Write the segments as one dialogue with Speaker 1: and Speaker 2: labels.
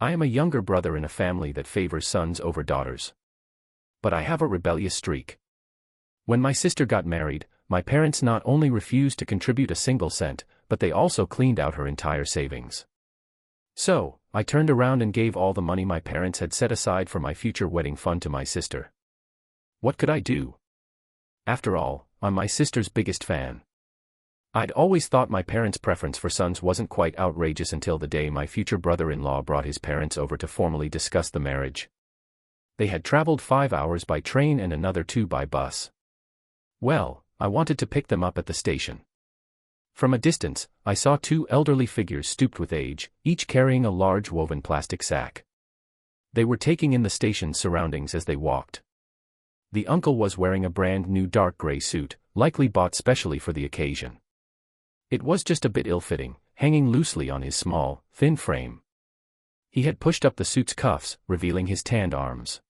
Speaker 1: I am a younger brother in a family that favors sons over daughters. But I have a rebellious streak. When my sister got married, my parents not only refused to contribute a single cent, but they also cleaned out her entire savings. So, I turned around and gave all the money my parents had set aside for my future wedding fund to my sister. What could I do? After all, I'm my sister's biggest fan. I'd always thought my parents' preference for sons wasn't quite outrageous until the day my future brother-in-law brought his parents over to formally discuss the marriage. They had traveled 5 hours by train and another 2 by bus. Well, I wanted to pick them up at the station. From a distance, I saw 2 elderly figures stooped with age, each carrying a large woven plastic sack. They were taking in the station's surroundings as they walked. The uncle was wearing a brand new dark gray suit, likely bought specially for the occasion. It was just a bit ill-fitting, hanging loosely on his small, thin frame. He had pushed up the suit's cuffs, revealing his tanned arms.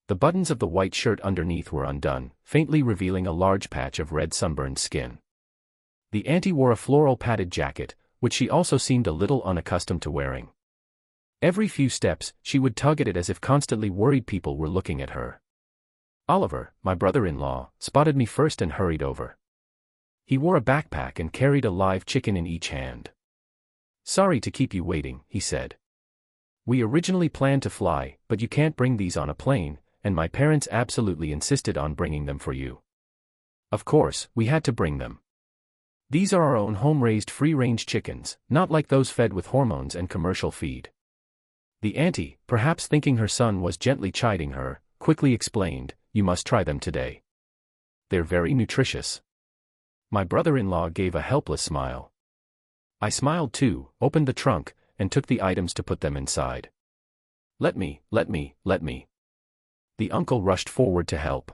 Speaker 1: The buttons of the white shirt underneath were undone, faintly revealing a large patch of red sunburned skin. The auntie wore a floral padded jacket, which she also seemed a little unaccustomed to wearing. Every few steps, she would tug at it as if constantly worried people were looking at her. Oliver, my brother-in-law, spotted me first and hurried over. He wore a backpack and carried a live chicken in each hand. "Sorry to keep you waiting," he said. "We originally planned to fly, but you can't bring these on a plane, and my parents absolutely insisted on bringing them for you. Of course, we had to bring them. These are our own home-raised free-range chickens, not like those fed with hormones and commercial feed." The auntie, perhaps thinking her son was gently chiding her, quickly explained, "You must try them today. They're very nutritious." My brother-in-law gave a helpless smile. I smiled too, opened the trunk, and took the items to put them inside. Let me. The uncle rushed forward to help.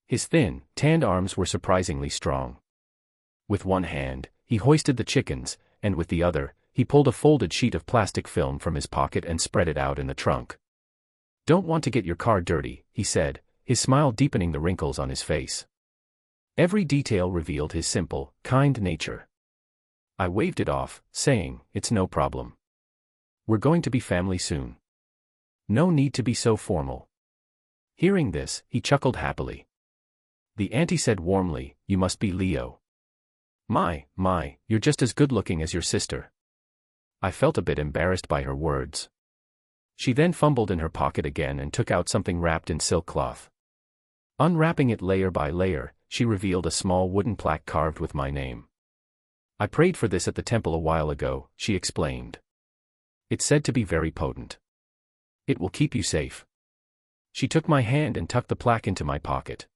Speaker 1: His thin, tanned arms were surprisingly strong. With one hand, he hoisted the chickens, and with the other, he pulled a folded sheet of plastic film from his pocket and spread it out in the trunk. "Don't want to get your car dirty," he said, his smile deepening the wrinkles on his face. Every detail revealed his simple, kind nature. I waved it off, saying, "It's no problem. We're going to be family soon. No need to be so formal." Hearing this, he chuckled happily. The auntie said warmly, "You must be Leo. My, you're just as good-looking as your sister." I felt a bit embarrassed by her words. She then fumbled in her pocket again and took out something wrapped in silk cloth. Unwrapping it layer by layer, she revealed a small wooden plaque carved with my name. "I prayed for this at the temple a while ago," she explained. "It's said to be very potent. It will keep you safe." She took my hand and tucked the plaque into my pocket.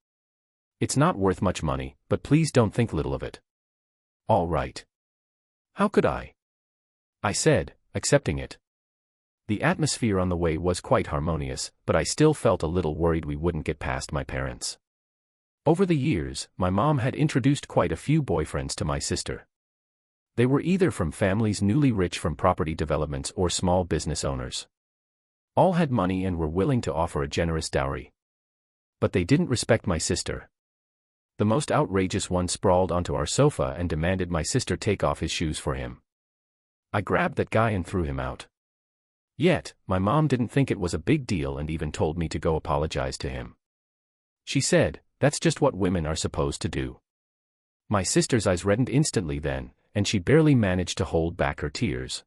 Speaker 1: "It's not worth much money, but please don't think little of it." "All right." "How could I?" I said, accepting it. The atmosphere on the way was quite harmonious, but I still felt a little worried we wouldn't get past my parents. Over the years, my mom had introduced quite a few boyfriends to my sister. They were either from families newly rich from property developments or small business owners. All had money and were willing to offer a generous dowry. But they didn't respect my sister. The most outrageous one sprawled onto our sofa and demanded my sister take off his shoes for him. I grabbed that guy and threw him out. Yet, my mom didn't think it was a big deal and even told me to go apologize to him. She said, "That's just what women are supposed to do." My sister's eyes reddened instantly then, and she barely managed to hold back her tears.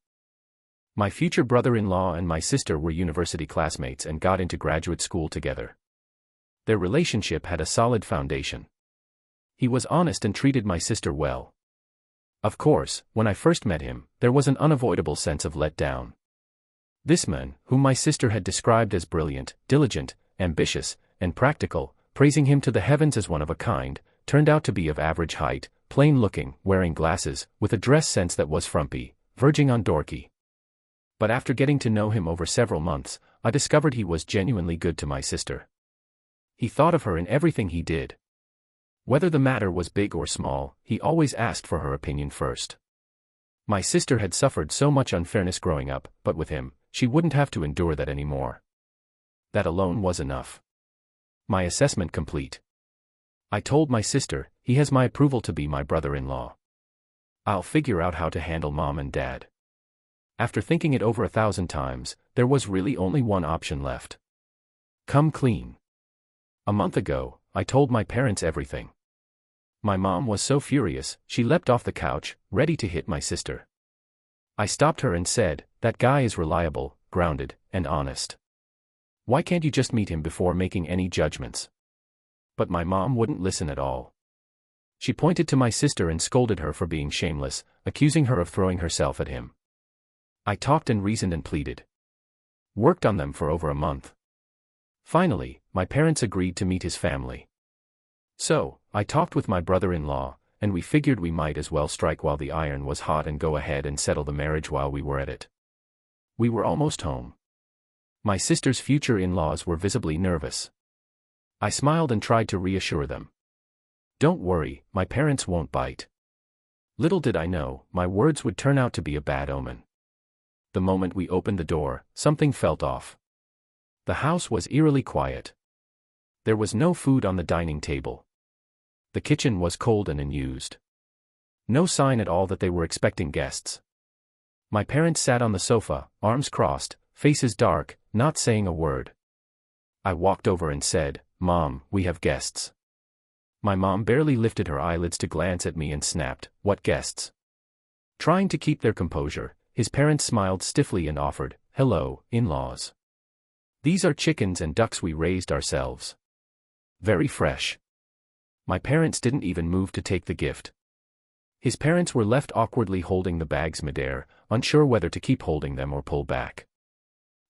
Speaker 1: My future brother-in-law and my sister were university classmates and got into graduate school together. Their relationship had a solid foundation. He was honest and treated my sister well. Of course, when I first met him, there was an unavoidable sense of letdown. This man, whom my sister had described as brilliant, diligent, ambitious, and practical, praising him to the heavens as one of a kind, turned out to be of average height, plain-looking, wearing glasses, with a dress sense that was frumpy, verging on dorky. But after getting to know him over several months, I discovered he was genuinely good to my sister. He thought of her in everything he did. Whether the matter was big or small, he always asked for her opinion first. My sister had suffered so much unfairness growing up, but with him, she wouldn't have to endure that anymore. That alone was enough. My assessment complete. I told my sister, "He has my approval to be my brother-in-law. I'll figure out how to handle mom and dad." After thinking it over 1,000 times, there was really only one option left. Come clean. A month ago, I told my parents everything. My mom was so furious, she leapt off the couch, ready to hit my sister. I stopped her and said, "That guy is reliable, grounded, and honest. Why can't you just meet him before making any judgments?" But my mom wouldn't listen at all. She pointed to my sister and scolded her for being shameless, accusing her of throwing herself at him. I talked and reasoned and pleaded. Worked on them for over a month. Finally, my parents agreed to meet his family. So, I talked with my brother-in-law, and we figured we might as well strike while the iron was hot and go ahead and settle the marriage while we were at it. We were almost home. My sister's future in-laws were visibly nervous. I smiled and tried to reassure them. "Don't worry, my parents won't bite." Little did I know, my words would turn out to be a bad omen. The moment we opened the door, something felt off. The house was eerily quiet. There was no food on the dining table. The kitchen was cold and unused. No sign at all that they were expecting guests. My parents sat on the sofa, arms crossed, faces dark, not saying a word. I walked over and said, "Mom, we have guests." My mom barely lifted her eyelids to glance at me and snapped, "What guests?" Trying to keep their composure, his parents smiled stiffly and offered, "Hello, in-laws. These are chickens and ducks we raised ourselves. Very fresh." My parents didn't even move to take the gift. His parents were left awkwardly holding the bags midair, unsure whether to keep holding them or pull back.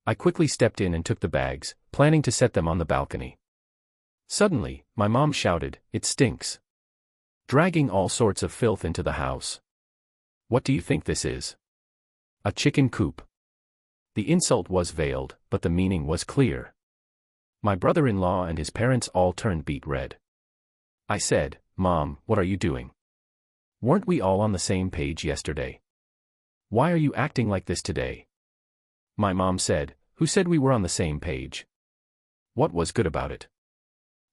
Speaker 1: I quickly stepped in and took the bags, planning to set them on the balcony. Suddenly, my mom shouted, "It stinks," dragging all sorts of filth into the house. "What do you think this is? A chicken coop?" The insult was veiled, but the meaning was clear. My brother-in-law and his parents all turned beet red. I said, "Mom, what are you doing? Weren't we all on the same page yesterday? Why are you acting like this today?" My mom said, "Who said we were on the same page? What was good about it?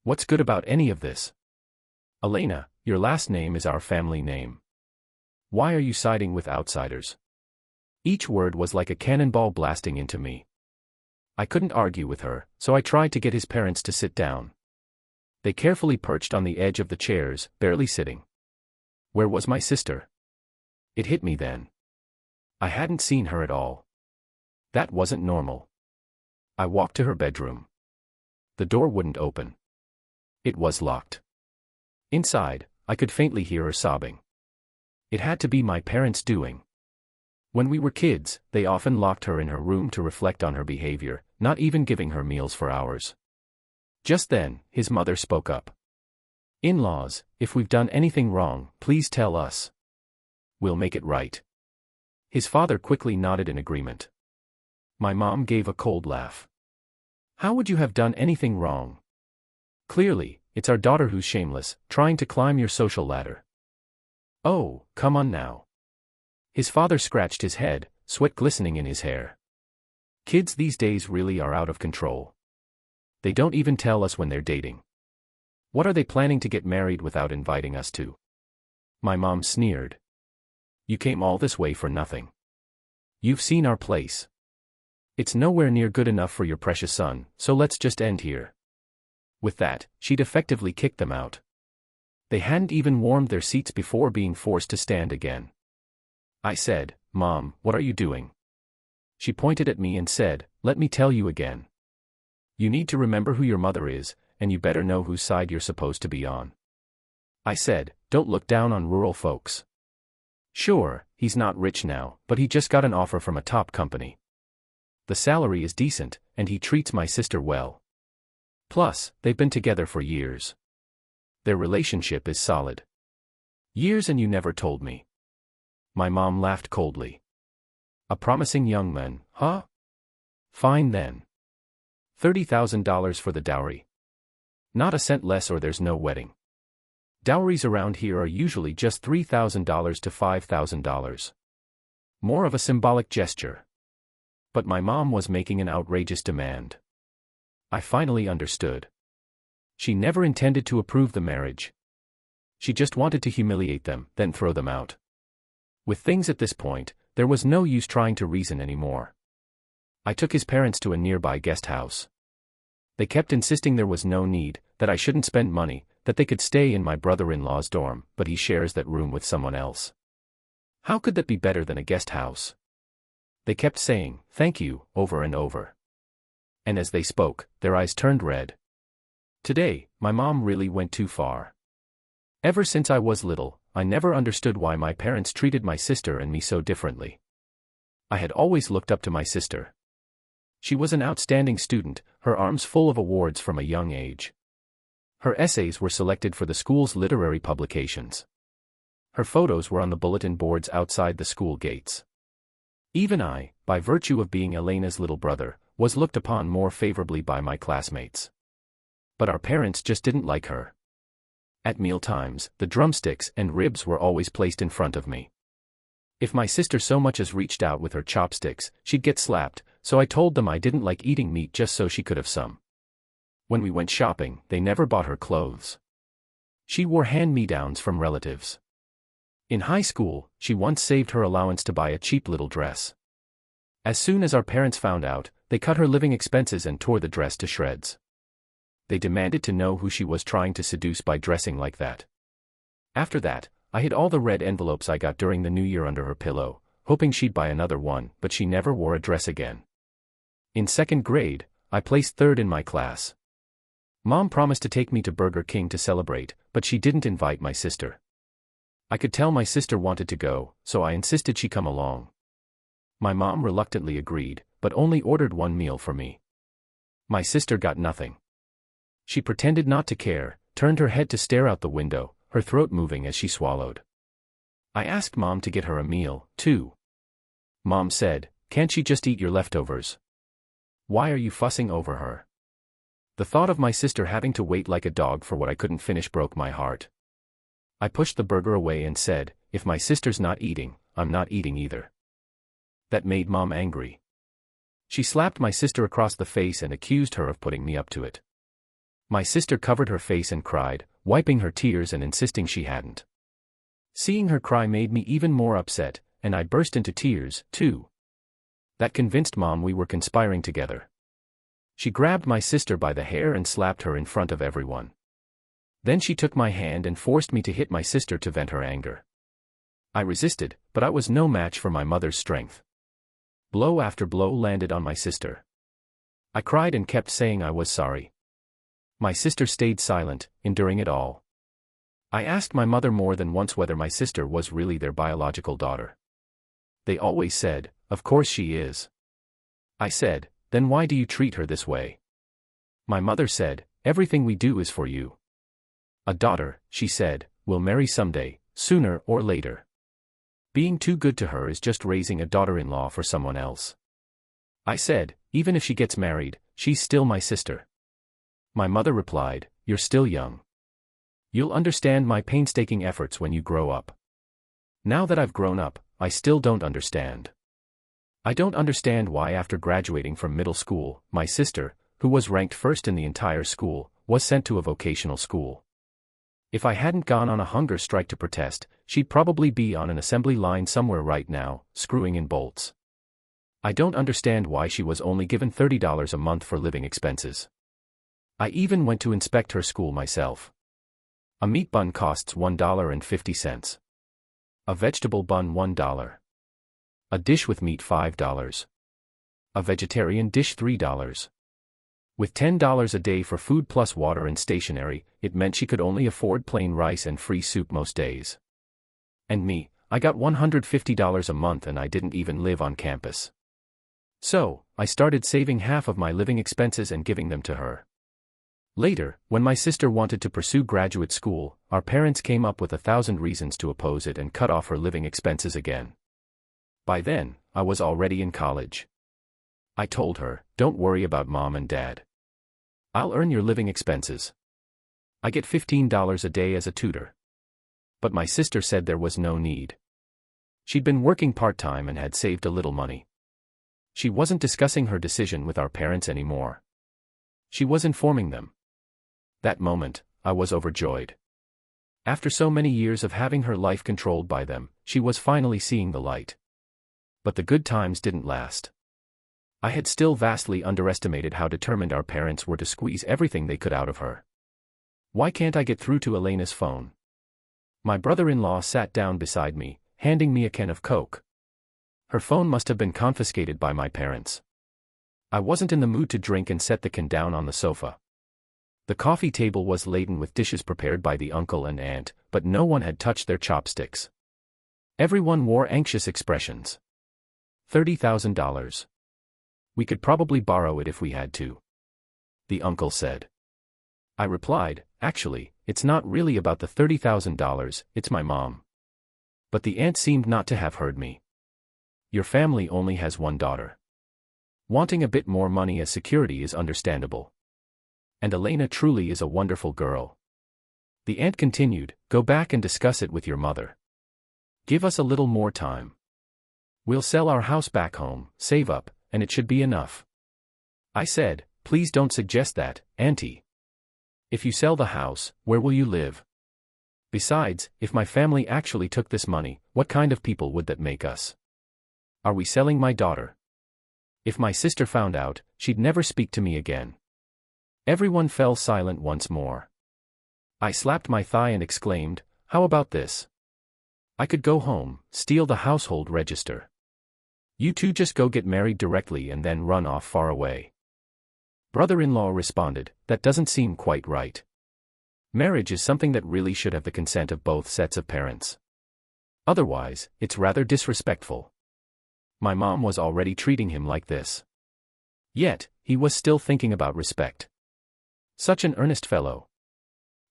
Speaker 1: What's good about any of this? Elena, your last name is our family name. Why are you siding with outsiders?" Each word was like a cannonball blasting into me. I couldn't argue with her, so I tried to get his parents to sit down. They carefully perched on the edge of the chairs, barely sitting. Where was my sister? It hit me then. I hadn't seen her at all. That wasn't normal. I walked to her bedroom. The door wouldn't open. It was locked. Inside, I could faintly hear her sobbing. It had to be my parents' doing. When we were kids, they often locked her in her room to reflect on her behavior, not even giving her meals for hours. Just then, his mother spoke up. "In-laws, if we've done anything wrong, please tell us. We'll make it right." His father quickly nodded in agreement. My mom gave a cold laugh. "How would you have done anything wrong? Clearly, it's our daughter who's shameless, trying to climb your social ladder." "Oh, come on now." His father scratched his head, sweat glistening in his hair. "Kids these days really are out of control. They don't even tell us when they're dating. What are they planning to get married without inviting us to?" My mom sneered. "You came all this way for nothing. You've seen our place. It's nowhere near good enough for your precious son, so let's just end here." With that, she'd effectively kicked them out. They hadn't even warmed their seats before being forced to stand again. I said, "Mom, what are you doing?" She pointed at me and said, "Let me tell you again. You need to remember who your mother is, and you better know whose side you're supposed to be on." I said, "Don't look down on rural folks. Sure, he's not rich now, but he just got an offer from a top company. The salary is decent, and he treats my sister well. Plus, they've been together for years. Their relationship is solid." "Years and you never told me." My mom laughed coldly. "A promising young man, huh? Fine then. $30,000 for the dowry. Not a cent less or there's no wedding. Dowries around here are usually just $3,000 to $5,000. More of a symbolic gesture." But my mom was making an outrageous demand. I finally understood. She never intended to approve the marriage. She just wanted to humiliate them, then throw them out. With things at this point, there was no use trying to reason anymore. I took his parents to a nearby guest house. They kept insisting there was no need, that I shouldn't spend money, that they could stay in my brother-in-law's dorm, but he shares that room with someone else. How could that be better than a guest house? They kept saying, "Thank you," over and over. And as they spoke, their eyes turned red. Today, my mom really went too far. Ever since I was little, I never understood why my parents treated my sister and me so differently. I had always looked up to my sister. She was an outstanding student, her arms full of awards from a young age. Her essays were selected for the school's literary publications. Her photos were on the bulletin boards outside the school gates. Even I, by virtue of being Elena's little brother, was looked upon more favorably by my classmates. But our parents just didn't like her. At meal times, the drumsticks and ribs were always placed in front of me. If my sister so much as reached out with her chopsticks, she'd get slapped, so I told them I didn't like eating meat just so she could have some. When we went shopping, they never bought her clothes. She wore hand-me-downs from relatives. In high school, she once saved her allowance to buy a cheap little dress. As soon as our parents found out, they cut her living expenses and tore the dress to shreds. They demanded to know who she was trying to seduce by dressing like that. After that, I hid all the red envelopes I got during the new year under her pillow, hoping she'd buy another one, but she never wore a dress again. In second grade, I placed third in my class. Mom promised to take me to Burger King to celebrate, but she didn't invite my sister. I could tell my sister wanted to go, so I insisted she come along. My mom reluctantly agreed, but only ordered one meal for me. My sister got nothing. She pretended not to care, turned her head to stare out the window, her throat moving as she swallowed. I asked Mom to get her a meal, too. Mom said, "Can't she just eat your leftovers? Why are you fussing over her?" The thought of my sister having to wait like a dog for what I couldn't finish broke my heart. I pushed the burger away and said, "If my sister's not eating, I'm not eating either." That made Mom angry. She slapped my sister across the face and accused her of putting me up to it. My sister covered her face and cried, wiping her tears and insisting she hadn't. Seeing her cry made me even more upset, and I burst into tears, too. That convinced Mom we were conspiring together. She grabbed my sister by the hair and slapped her in front of everyone. Then she took my hand and forced me to hit my sister to vent her anger. I resisted, but I was no match for my mother's strength. Blow after blow landed on my sister. I cried and kept saying I was sorry. My sister stayed silent, enduring it all. I asked my mother more than once whether my sister was really their biological daughter. They always said, "Of course she is." I said, "Then why do you treat her this way?" My mother said, "Everything we do is for you. A daughter," she said, "will marry someday, sooner or later. Being too good to her is just raising a daughter-in-law for someone else." I said, "Even if she gets married, she's still my sister." My mother replied, "You're still young. You'll understand my painstaking efforts when you grow up." Now that I've grown up, I still don't understand. I don't understand why after graduating from middle school, my sister, who was ranked first in the entire school, was sent to a vocational school. If I hadn't gone on a hunger strike to protest, she'd probably be on an assembly line somewhere right now, screwing in bolts. I don't understand why she was only given $30 a month for living expenses. I even went to inspect her school myself. A meat bun costs $1.50. A vegetable bun $1. A dish with meat $5. A vegetarian dish $3. With $10 a day for food plus water and stationery, it meant she could only afford plain rice and free soup most days. And me, I got $150 a month and I didn't even live on campus. So, I started saving half of my living expenses and giving them to her. Later, when my sister wanted to pursue graduate school, our parents came up with 1,000 reasons to oppose it and cut off her living expenses again. By then, I was already in college. I told her, "Don't worry about Mom and Dad. I'll earn your living expenses. I get $15 a day as a tutor." But my sister said there was no need. She'd been working part-time and had saved a little money. She wasn't discussing her decision with our parents anymore. She was informing them. That moment, I was overjoyed. After so many years of having her life controlled by them, she was finally seeing the light. But the good times didn't last. I had still vastly underestimated how determined our parents were to squeeze everything they could out of her. Why can't I get through to Elena's phone? My brother-in-law sat down beside me, handing me a can of Coke. Her phone must have been confiscated by my parents. I wasn't in the mood to drink and set the can down on the sofa. The coffee table was laden with dishes prepared by the uncle and aunt, but no one had touched their chopsticks. Everyone wore anxious expressions. $30,000. We could probably borrow it if we had to, the uncle said. I replied, actually, it's not really about the $30,000, it's my mom. But the aunt seemed not to have heard me. Your family only has one daughter. Wanting a bit more money as security is understandable. And Elena truly is a wonderful girl. The aunt continued, go back and discuss it with your mother. Give us a little more time. We'll sell our house back home, save up, and it should be enough. I said, please don't suggest that, Auntie. If you sell the house, where will you live? Besides, if my family actually took this money, what kind of people would that make us? Are we selling my daughter? If my sister found out, she'd never speak to me again. Everyone fell silent once more. I slapped my thigh and exclaimed, how about this? I could go home, steal the household register. You two just go get married directly and then run off far away. Brother-in-law responded, that doesn't seem quite right. Marriage is something that really should have the consent of both sets of parents. Otherwise, it's rather disrespectful. My mom was already treating him like this. Yet, he was still thinking about respect. Such an earnest fellow.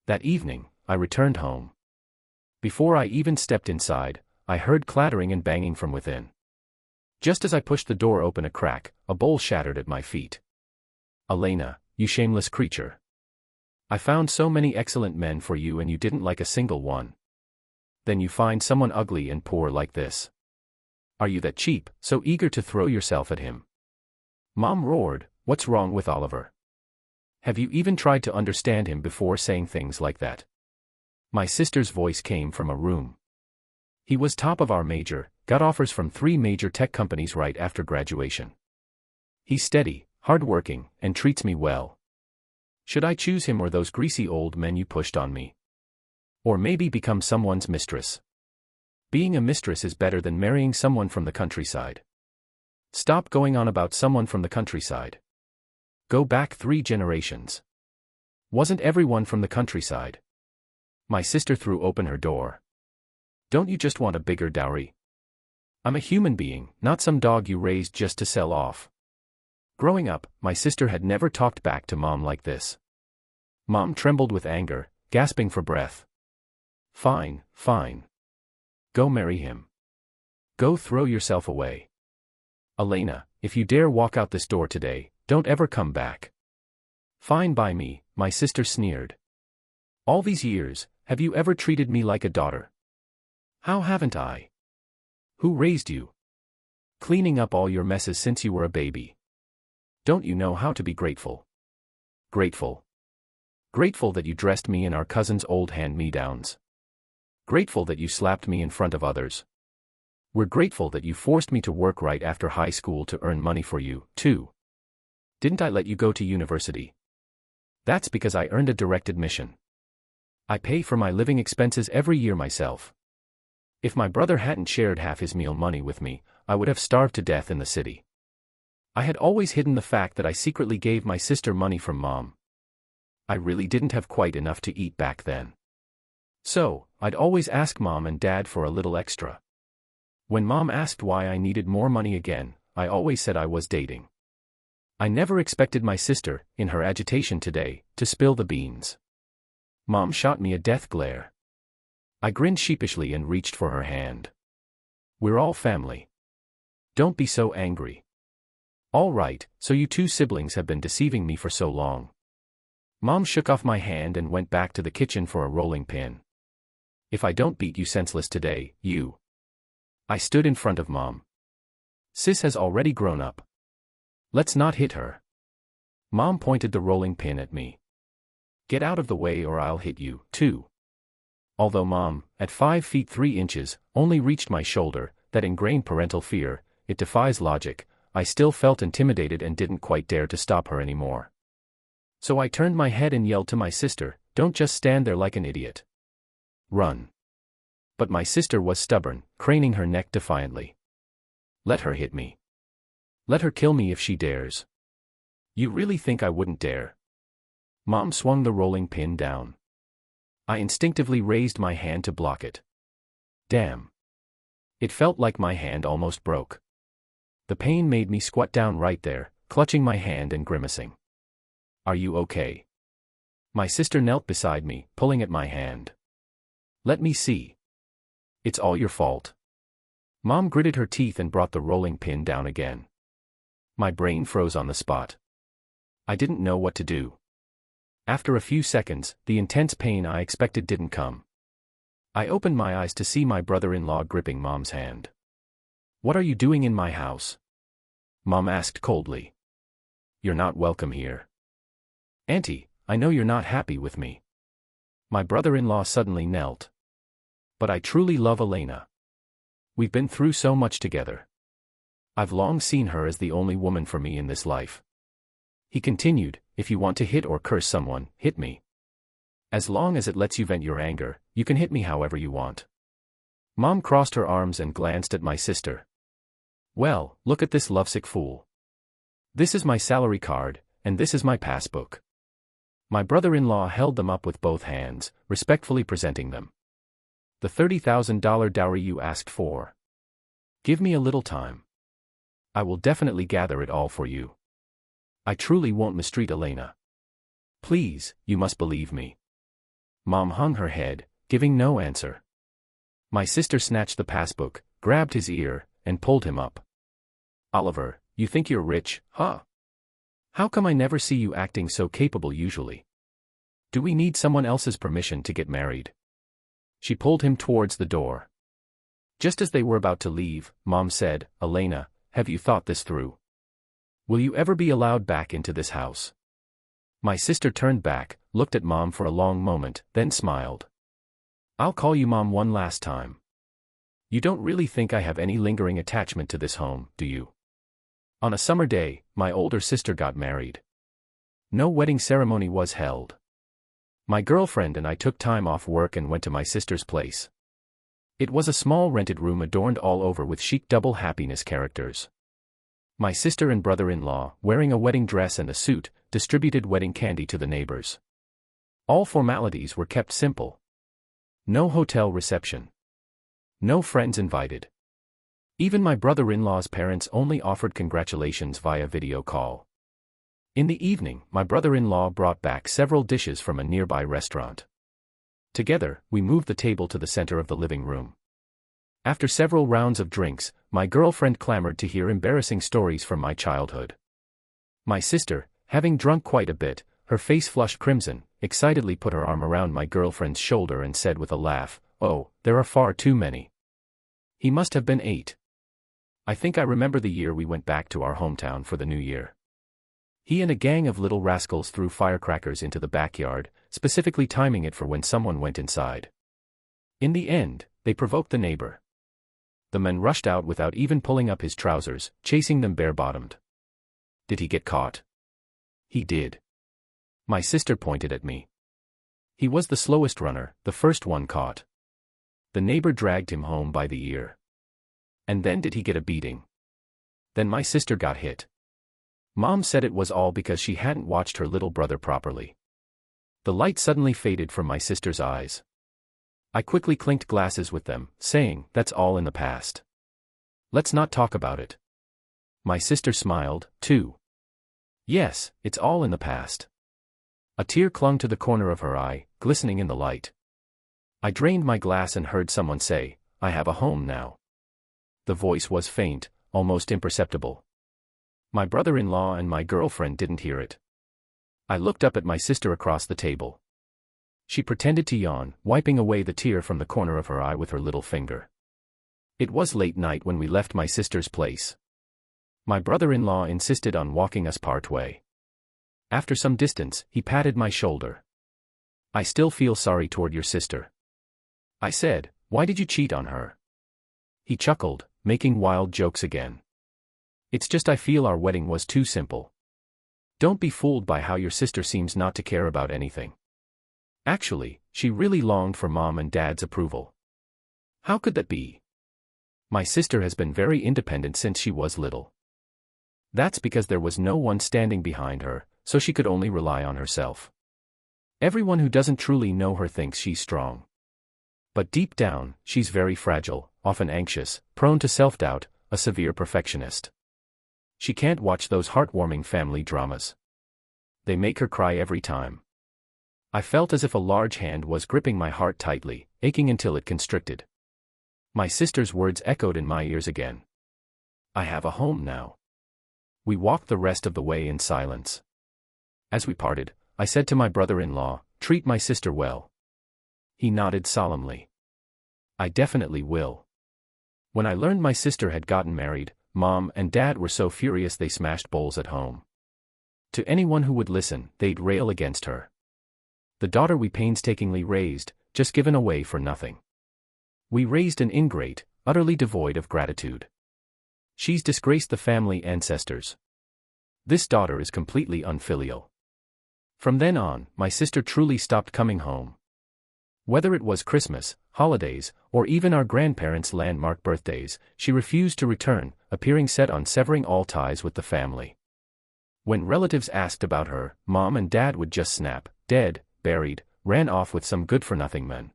Speaker 1: That evening, I returned home. Before I even stepped inside, I heard clattering and banging from within. Just as I pushed the door open a crack, a bowl shattered at my feet. Elena, you shameless creature. I found so many excellent men for you and you didn't like a single one. Then you find someone ugly and poor like this. Are you that cheap, so eager to throw yourself at him? Mom roared, what's wrong with Oliver? Have you even tried to understand him before saying things like that? My sister's voice came from a room. He was top of our major, got offers from 3 major tech companies right after graduation. He's steady, hard-working, and treats me well. Should I choose him or those greasy old men you pushed on me? Or maybe become someone's mistress? Being a mistress is better than marrying someone from the countryside. Stop going on about someone from the countryside. Go back 3 generations. Wasn't everyone from the countryside? My sister threw open her door. Don't you just want a bigger dowry? I'm a human being, not some dog you raised just to sell off. Growing up, my sister had never talked back to Mom like this. Mom trembled with anger, gasping for breath. Fine, fine. Go marry him. Go throw yourself away. Elena, if you dare walk out this door today, don't ever come back. Fine by me, my sister sneered. All these years, have you ever treated me like a daughter? How haven't I? Who raised you? Cleaning up all your messes since you were a baby. Don't you know how to be grateful? Grateful. Grateful that you dressed me in our cousin's old hand-me-downs. Grateful that you slapped me in front of others. We're grateful that you forced me to work right after high school to earn money for you, too. Didn't I let you go to university? That's because I earned a direct admission. I pay for my living expenses every year myself. If my brother hadn't shared half his meal money with me, I would have starved to death in the city. I had always hidden the fact that I secretly gave my sister money from Mom. I really didn't have quite enough to eat back then. So, I'd always ask Mom and Dad for a little extra. When Mom asked why I needed more money again, I always said I was dating. I never expected my sister, in her agitation today, to spill the beans. Mom shot me a death glare. I grinned sheepishly and reached for her hand. We're all family. Don't be so angry. All right, so you 2 siblings have been deceiving me for so long. Mom shook off my hand and went back to the kitchen for a rolling pin. If I don't beat you senseless today, you. I stood in front of Mom. Sis has already grown up. Let's not hit her. Mom pointed the rolling pin at me. Get out of the way or I'll hit you, too. Although Mom, at 5 feet 3 inches, only reached my shoulder, that ingrained parental fear, it defies logic, I still felt intimidated and didn't quite dare to stop her anymore. So I turned my head and yelled to my sister, "Don't just stand there like an idiot. Run." But my sister was stubborn, craning her neck defiantly. "Let her hit me. Let her kill me if she dares." "You really think I wouldn't dare?" Mom swung the rolling pin down. I instinctively raised my hand to block it. Damn. It felt like my hand almost broke. The pain made me squat down right there, clutching my hand and grimacing. "Are you okay?" My sister knelt beside me, pulling at my hand. "Let me see." "It's all your fault." Mom gritted her teeth and brought the rolling pin down again. My brain froze on the spot. I didn't know what to do. After a few seconds, the intense pain I expected didn't come. I opened my eyes to see my brother-in-law gripping Mom's hand. "What are you doing in my house?" Mom asked coldly. "You're not welcome here." "Auntie, I know you're not happy with me." My brother-in-law suddenly knelt. "But I truly love Elena. We've been through so much together. I've long seen her as the only woman for me in this life." He continued, "If you want to hit or curse someone, hit me. As long as it lets you vent your anger, you can hit me however you want." Mom crossed her arms and glanced at my sister. "Well, look at this lovesick fool. This is my salary card, and this is my passbook." My brother-in-law held them up with both hands, respectfully presenting them. "The $30,000 dowry you asked for. Give me a little time. I will definitely gather it all for you. I truly won't mistreat Elena. Please, you must believe me." Mom hung her head, giving no answer. My sister snatched the passbook, grabbed his ear, and pulled him up. "Oliver, you think you're rich, huh? How come I never see you acting so capable usually? Do we need someone else's permission to get married?" She pulled him towards the door. Just as they were about to leave, Mom said, "Elena, have you thought this through? Will you ever be allowed back into this house?" My sister turned back, looked at Mom for a long moment, then smiled. "I'll call you Mom one last time. You don't really think I have any lingering attachment to this home, do you?" On a summer day, my older sister got married. No wedding ceremony was held. My girlfriend and I took time off work and went to my sister's place. It was a small rented room adorned all over with chic double happiness characters. My sister and brother-in-law, wearing a wedding dress and a suit, distributed wedding candy to the neighbors. All formalities were kept simple. No hotel reception. No friends invited. Even my brother-in-law's parents only offered congratulations via video call. In the evening, my brother-in-law brought back several dishes from a nearby restaurant. Together, we moved the table to the center of the living room. After several rounds of drinks, my girlfriend clamored to hear embarrassing stories from my childhood. My sister, having drunk quite a bit, her face flushed crimson, excitedly put her arm around my girlfriend's shoulder and said with a laugh, "Oh, there are far too many. He must have been 8. I think I remember the year we went back to our hometown for the new year. He and a gang of little rascals threw firecrackers into the backyard, specifically timing it for when someone went inside. In the end, they provoked the neighbor. The man rushed out without even pulling up his trousers, chasing them bare-bottomed. Did he get caught?" "He did." My sister pointed at me. "He was the slowest runner, the first one caught. The neighbor dragged him home by the ear." "And then did he get a beating?" "Then my sister got hit." Mom said it was all because she hadn't watched her little brother properly. The light suddenly faded from my sister's eyes. I quickly clinked glasses with them, saying, "That's all in the past. Let's not talk about it." My sister smiled, too. "Yes, it's all in the past." A tear clung to the corner of her eye, glistening in the light. I drained my glass and heard someone say, "I have a home now." The voice was faint, almost imperceptible. My brother-in-law and my girlfriend didn't hear it. I looked up at my sister across the table. She pretended to yawn, wiping away the tear from the corner of her eye with her little finger. It was late night when we left my sister's place. My brother-in-law insisted on walking us part way. After some distance, he patted my shoulder. "I still feel sorry toward your sister." I said, "Why did you cheat on her?" He chuckled, making wild jokes again. It's just I feel our wedding was too simple. Don't be fooled by how your sister seems not to care about anything. Actually, she really longed for Mom and Dad's approval. How could that be? My sister has been very independent since she was little. That's because there was no one standing behind her, so she could only rely on herself. Everyone who doesn't truly know her thinks she's strong. But deep down, she's very fragile, often anxious, prone to self-doubt, a severe perfectionist. She can't watch those heartwarming family dramas. They make her cry every time. I felt as if a large hand was gripping my heart tightly, aching until it constricted. My sister's words echoed in my ears again. I have a home now. We walked the rest of the way in silence. As we parted, I said to my brother-in-law, "Treat my sister well." He nodded solemnly. "I definitely will." When I learned my sister had gotten married, Mom and Dad were so furious they smashed bowls at home. To anyone who would listen, they'd rail against her. The daughter we painstakingly raised, just given away for nothing. We raised an ingrate, utterly devoid of gratitude. She's disgraced the family ancestors. This daughter is completely unfilial. From then on, my sister truly stopped coming home. Whether it was Christmas, holidays, or even our grandparents' landmark birthdays, she refused to return, appearing set on severing all ties with the family. When relatives asked about her, Mom and Dad would just snap, "Dead, buried, ran off with some good-for-nothing men."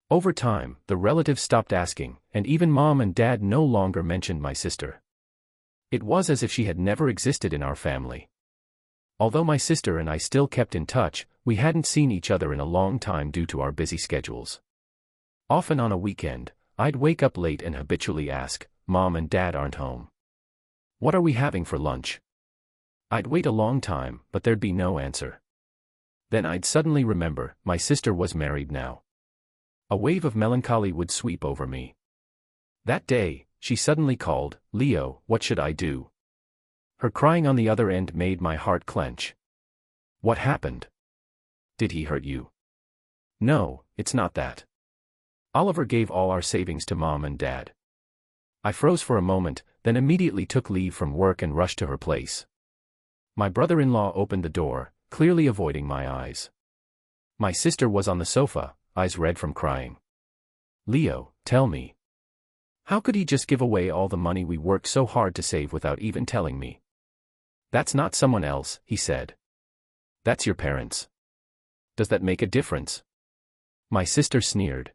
Speaker 1: Over time, the relatives stopped asking, and even Mom and Dad no longer mentioned my sister. It was as if she had never existed in our family. Although my sister and I still kept in touch, we hadn't seen each other in a long time due to our busy schedules. Often on a weekend, I'd wake up late and habitually ask, "Mom and Dad aren't home. What are we having for lunch?" I'd wait a long time, but there'd be no answer. Then I'd suddenly remember, my sister was married now. A wave of melancholy would sweep over me. That day, she suddenly called, "Leo, what should I do?" Her crying on the other end made my heart clench. "What happened? Did he hurt you?" "No, it's not that. Oliver gave all our savings to Mom and Dad." I froze for a moment, then immediately took leave from work and rushed to her place. My brother-in-law opened the door, clearly avoiding my eyes. My sister was on the sofa, eyes red from crying. "Leo, tell me. How could he just give away all the money we worked so hard to save without even telling me?" "That's not someone else," he said. "That's your parents. Does that make a difference?" My sister sneered.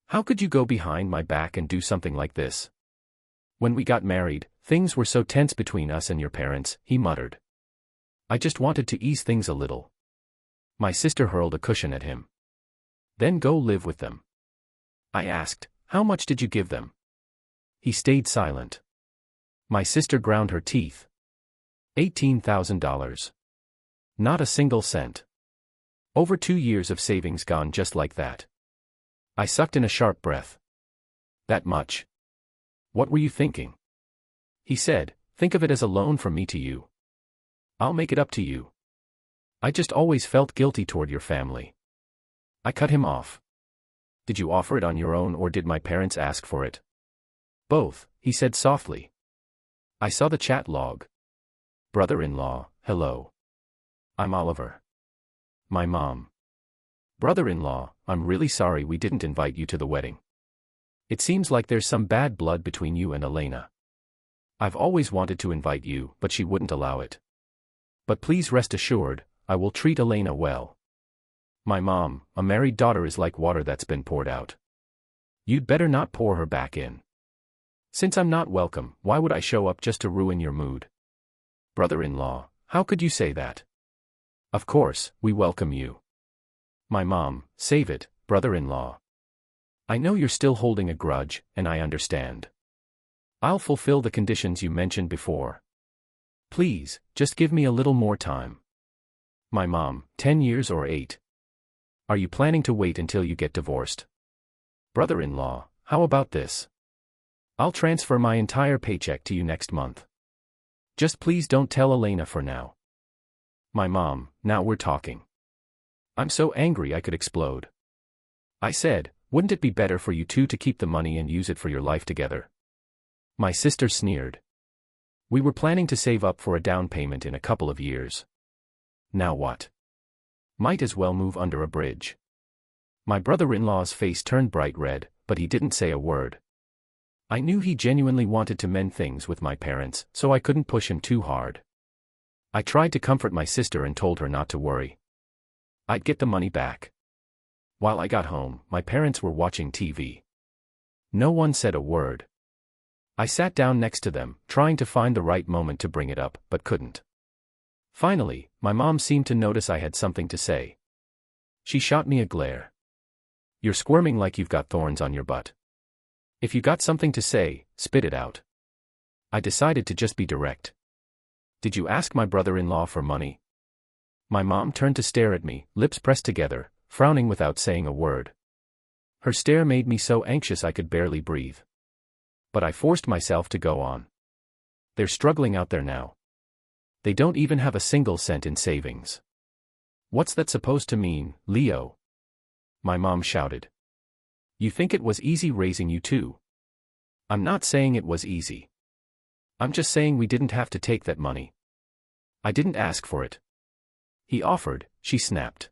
Speaker 1: "How could you go behind my back and do something like this? When we got married, things were so tense between us and your parents," he muttered. "I just wanted to ease things a little." My sister hurled a cushion at him. "Then go live with them." I asked, "How much did you give them?" He stayed silent. My sister ground her teeth. $18,000. Not a single cent. Over 2 years of savings gone just like that. I sucked in a sharp breath. "That much? What were you thinking?" He said, "Think of it as a loan from me to you. I'll make it up to you. I just always felt guilty toward your family." I cut him off. "Did you offer it on your own or did my parents ask for it?" "Both," he said softly. I saw the chat log. Brother-in-law, hello. I'm Oliver. My mom. Brother-in-law, I'm really sorry we didn't invite you to the wedding. It seems like there's some bad blood between you and Elena. I've always wanted to invite you, but she wouldn't allow it. But please rest assured, I will treat Elena well. My mom, a married daughter is like water that's been poured out. You'd better not pour her back in. Since I'm not welcome, why would I show up just to ruin your mood? Brother-in-law, how could you say that? Of course, we welcome you. My mom, save it, brother-in-law. I know you're still holding a grudge, and I understand. I'll fulfill the conditions you mentioned before. Please, just give me a little more time. My mom, 10 years or 8. Are you planning to wait until you get divorced? Brother-in-law, how about this? I'll transfer my entire paycheck to you next month. Just please don't tell Elena for now. My mom, now we're talking. I'm so angry I could explode. I said, wouldn't it be better for you two to keep the money and use it for your life together? My sister sneered. We were planning to save up for a down payment in a couple of years. Now what? Might as well move under a bridge. My brother-in-law's face turned bright red, but he didn't say a word. I knew he genuinely wanted to mend things with my parents, so I couldn't push him too hard. I tried to comfort my sister and told her not to worry. I'd get the money back. While I got home, my parents were watching TV. No one said a word. I sat down next to them, trying to find the right moment to bring it up, but couldn't. Finally, my mom seemed to notice I had something to say. She shot me a glare. You're squirming like you've got thorns on your butt. If you got something to say, spit it out. I decided to just be direct. Did you ask my brother-in-law for money? My mom turned to stare at me, lips pressed together, frowning without saying a word. Her stare made me so anxious I could barely breathe. But I forced myself to go on. They're struggling out there now. They don't even have a single cent in savings. What's that supposed to mean, Leo? My mom shouted. You think it was easy raising you too? I'm not saying it was easy. I'm just saying we didn't have to take that money. I didn't ask for it. He offered, she snapped.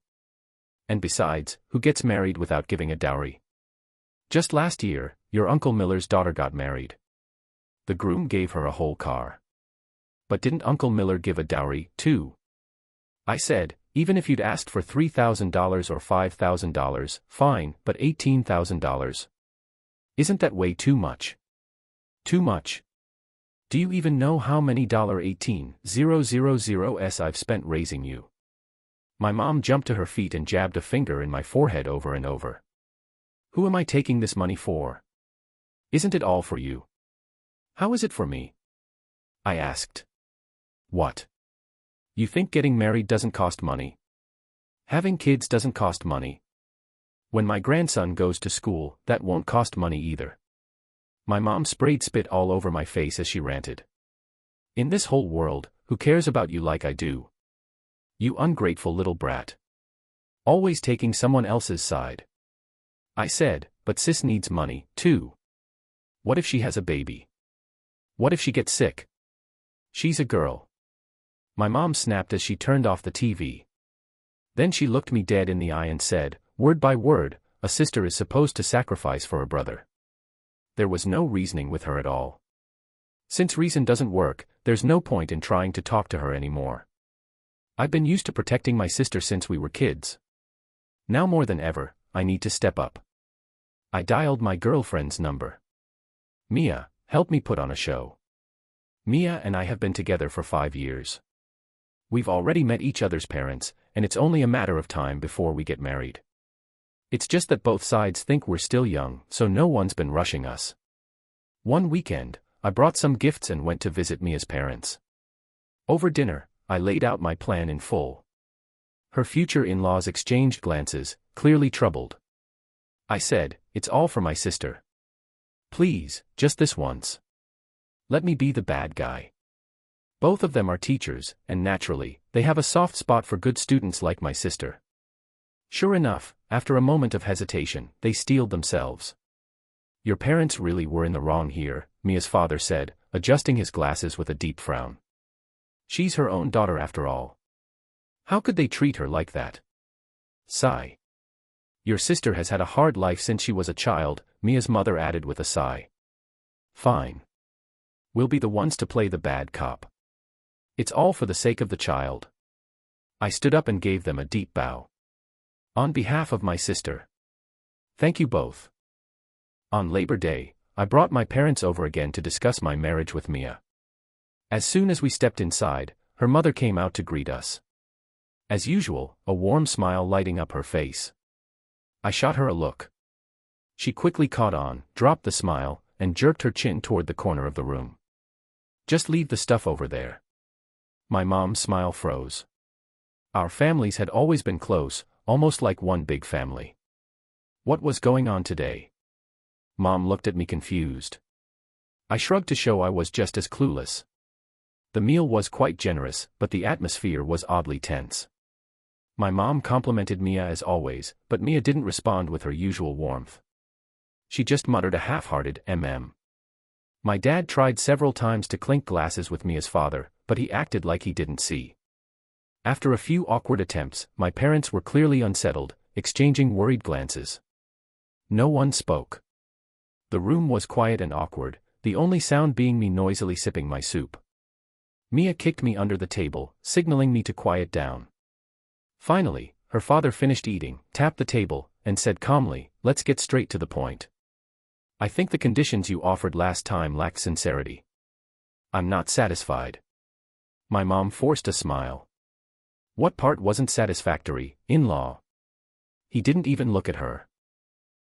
Speaker 1: And besides, who gets married without giving a dowry? Just last year, your Uncle Miller's daughter got married. The groom gave her a whole car. But didn't Uncle Miller give a dowry, too? I said, even if you'd asked for $3,000 or $5,000, fine, but $18,000. Isn't that way too much? Too much? Do you even know how many $18,000s I've spent raising you? My mom jumped to her feet and jabbed a finger in my forehead over and over. Who am I taking this money for? Isn't it all for you? How is it for me? I asked. What? You think getting married doesn't cost money? Having kids doesn't cost money? When my grandson goes to school, that won't cost money either. My mom sprayed spit all over my face as she ranted. In this whole world, who cares about you like I do? You ungrateful little brat. Always taking someone else's side. I said, but sis needs money, too. What if she has a baby? What if she gets sick? She's a girl. My mom snapped as she turned off the TV. Then she looked me dead in the eye and said, word by word, a sister is supposed to sacrifice for a brother. There was no reasoning with her at all. Since reason doesn't work, there's no point in trying to talk to her anymore. I've been used to protecting my sister since we were kids. Now more than ever, I need to step up. I dialed my girlfriend's number. Mia, help me put on a show. Mia and I have been together for 5 years. We've already met each other's parents, and it's only a matter of time before we get married. It's just that both sides think we're still young, so no one's been rushing us. One weekend, I brought some gifts and went to visit Mia's parents. Over dinner, I laid out my plan in full. Her future in-laws exchanged glances, clearly troubled. I said, it's all for my sister. Please, just this once. Let me be the bad guy. Both of them are teachers, and naturally, they have a soft spot for good students like my sister. Sure enough, after a moment of hesitation, they steeled themselves. Your parents really were in the wrong here, Mia's father said, adjusting his glasses with a deep frown. She's her own daughter after all. How could they treat her like that? Sigh. Your sister has had a hard life since she was a child, Mia's mother added with a sigh. Fine. We'll be the ones to play the bad cop. It's all for the sake of the child. I stood up and gave them a deep bow. On behalf of my sister. Thank you both. On Labor Day, I brought my parents over again to discuss my marriage with Mia. As soon as we stepped inside, her mother came out to greet us. As usual, a warm smile lighting up her face. I shot her a look. She quickly caught on, dropped the smile, and jerked her chin toward the corner of the room. Just leave the stuff over there. My mom's smile froze. Our families had always been close, almost like one big family. What was going on today? Mom looked at me confused. I shrugged to show I was just as clueless. The meal was quite generous, but the atmosphere was oddly tense. My mom complimented Mia as always, but Mia didn't respond with her usual warmth. She just muttered a half-hearted mm. My dad tried several times to clink glasses with Mia's father, but he acted like he didn't see. After a few awkward attempts, my parents were clearly unsettled, exchanging worried glances. No one spoke. The room was quiet and awkward, the only sound being me noisily sipping my soup. Mia kicked me under the table, signaling me to quiet down. Finally, her father finished eating, tapped the table, and said calmly, "Let's get straight to the point. I think the conditions you offered last time lacked sincerity. I'm not satisfied." My mom forced a smile. What part wasn't satisfactory, in-law? He didn't even look at her.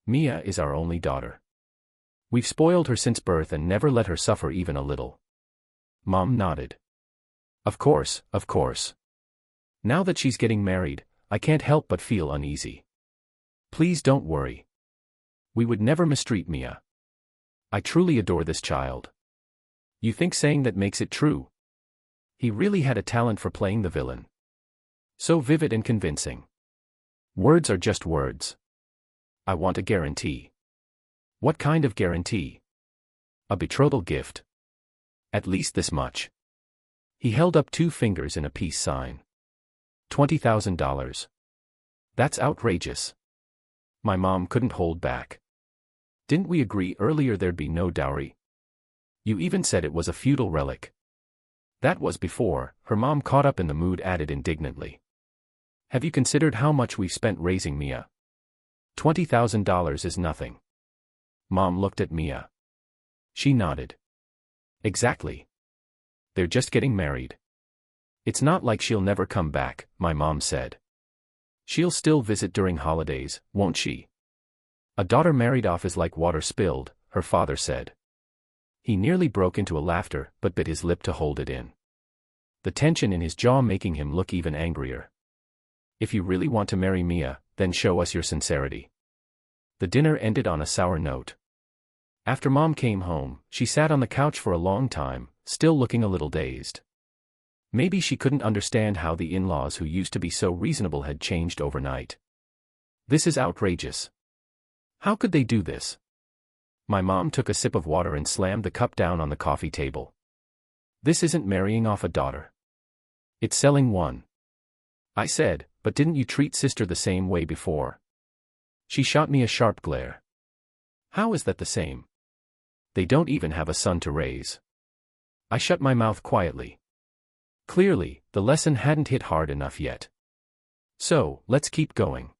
Speaker 1: Mia is our only daughter. We've spoiled her since birth and never let her suffer even a little. Mom nodded. Of course, of course. Now that she's getting married, I can't help but feel uneasy. Please don't worry. We would never mistreat Mia. I truly adore this child. You think saying that makes it true? He really had a talent for playing the villain. So vivid and convincing. Words are just words. I want a guarantee. What kind of guarantee? A betrothal gift. At least this much. He held up 2 fingers in a peace sign. $20,000. That's outrageous. My mom couldn't hold back. Didn't we agree earlier there'd be no dowry? You even said it was a feudal relic. That was before, her mom, caught up in the mood, added indignantly. Have you considered how much we've spent raising Mia? $20,000 is nothing. Mom looked at Mia. She nodded. Exactly. They're just getting married. It's not like she'll never come back, my mom said. She'll still visit during holidays, won't she? A daughter married off is like water spilled, her father said. He nearly broke into a laughter, but bit his lip to hold it in. The tension in his jaw making him look even angrier. If you really want to marry Mia, then show us your sincerity. The dinner ended on a sour note. After Mom came home, she sat on the couch for a long time, still looking a little dazed. Maybe she couldn't understand how the in-laws who used to be so reasonable had changed overnight. This is outrageous. How could they do this? My mom took a sip of water and slammed the cup down on the coffee table. This isn't marrying off a daughter. It's selling one. I said, but didn't you treat sister the same way before? She shot me a sharp glare. How is that the same? They don't even have a son to raise. I shut my mouth quietly. Clearly, the lesson hadn't hit hard enough yet. So, let's keep going.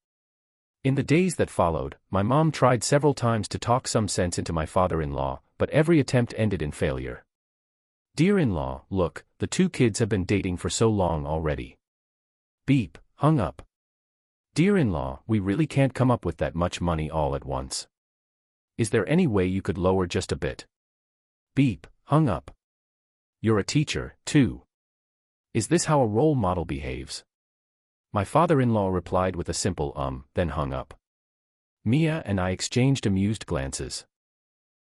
Speaker 1: In the days that followed, my mom tried several times to talk some sense into my father-in-law, but every attempt ended in failure. Dear in-law, look, the 2 kids have been dating for so long already. Beep, hung up. Dear in-law, we really can't come up with that much money all at once. Is there any way you could lower just a bit? Beep, hung up. You're a teacher, too. Is this how a role model behaves? My father-in-law replied with a simple then hung up. Mia and I exchanged amused glances.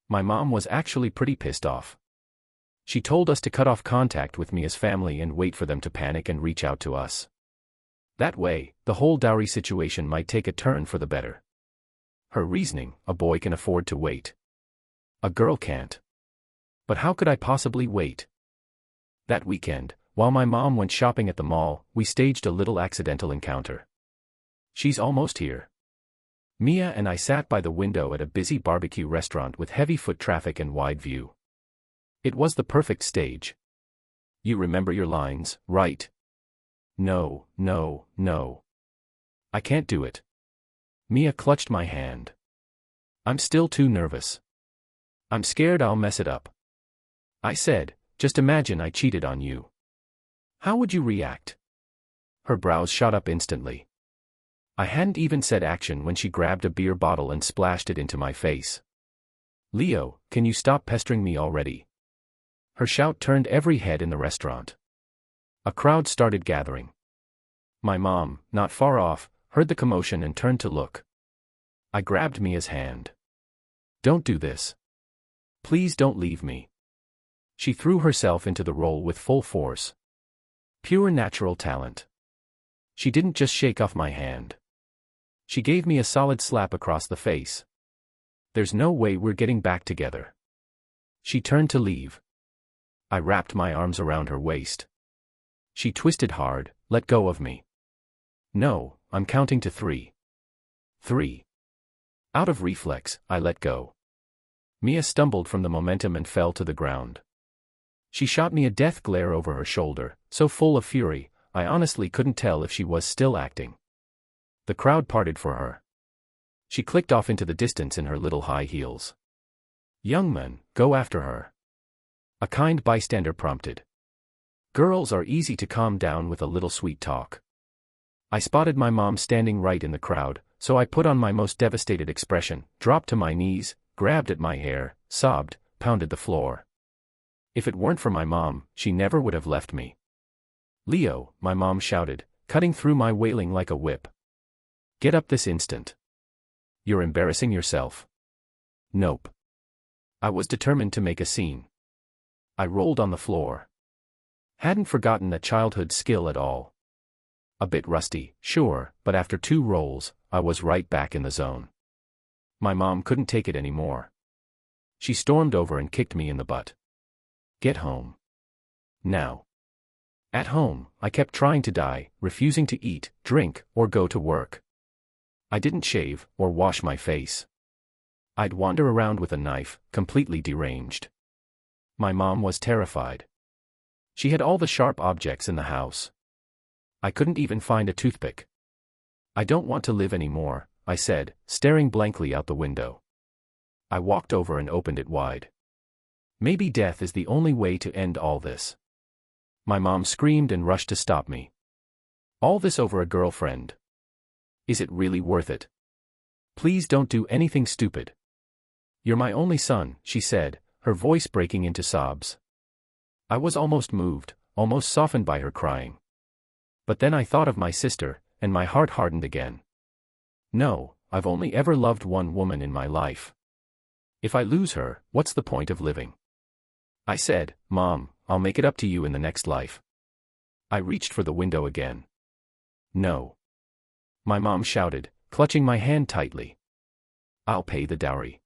Speaker 1: My mom was actually pretty pissed off. She told us to cut off contact with Mia's family and wait for them to panic and reach out to us. That way, the whole dowry situation might take a turn for the better. Her reasoning, a boy can afford to wait. A girl can't. But how could I possibly wait? That weekend, while my mom went shopping at the mall, we staged a little accidental encounter. She's almost here. Mia and I sat by the window at a busy barbecue restaurant with heavy foot traffic and wide view. It was the perfect stage. You remember your lines, right? No, no, no. I can't do it. Mia clutched my hand. I'm still too nervous. I'm scared I'll mess it up. I said, just imagine I cheated on you. How would you react? Her brows shot up instantly. I hadn't even said action when she grabbed a beer bottle and splashed it into my face. Leo, can you stop pestering me already? Her shout turned every head in the restaurant. A crowd started gathering. My mom, not far off, heard the commotion and turned to look. I grabbed Mia's hand. Don't do this. Please don't leave me. She threw herself into the role with full force. Pure natural talent. She didn't just shake off my hand. She gave me a solid slap across the face. There's no way we're getting back together. She turned to leave. I wrapped my arms around her waist. She twisted hard, let go of me. No, I'm counting to 3. 3. Out of reflex, I let go. Mia stumbled from the momentum and fell to the ground. She shot me a death glare over her shoulder, so full of fury, I honestly couldn't tell if she was still acting. The crowd parted for her. She clicked off into the distance in her little high heels. Young men, go after her. A kind bystander prompted. Girls are easy to calm down with a little sweet talk. I spotted my mom standing right in the crowd, so I put on my most devastated expression, dropped to my knees, grabbed at my hair, sobbed, pounded the floor. If it weren't for my mom, she never would have left me. Leo, my mom shouted, cutting through my wailing like a whip. Get up this instant. You're embarrassing yourself. Nope. I was determined to make a scene. I rolled on the floor. Hadn't forgotten that childhood skill at all. A bit rusty, sure, but after 2 rolls, I was right back in the zone. My mom couldn't take it anymore. She stormed over and kicked me in the butt. Get home. Now. At home, I kept trying to die, refusing to eat, drink, or go to work. I didn't shave, or wash my face. I'd wander around with a knife, completely deranged. My mom was terrified. She had all the sharp objects in the house. I couldn't even find a toothpick. I don't want to live anymore, I said, staring blankly out the window. I walked over and opened it wide. Maybe death is the only way to end all this. My mom screamed and rushed to stop me. All this over a girlfriend. Is it really worth it? Please don't do anything stupid. You're my only son, she said, her voice breaking into sobs. I was almost moved, almost softened by her crying. But then I thought of my sister, and my heart hardened again. No, I've only ever loved one woman in my life. If I lose her, what's the point of living? I said, Mom, I'll make it up to you in the next life. I reached for the window again. No. My mom shouted, clutching my hand tightly. I'll pay the dowry.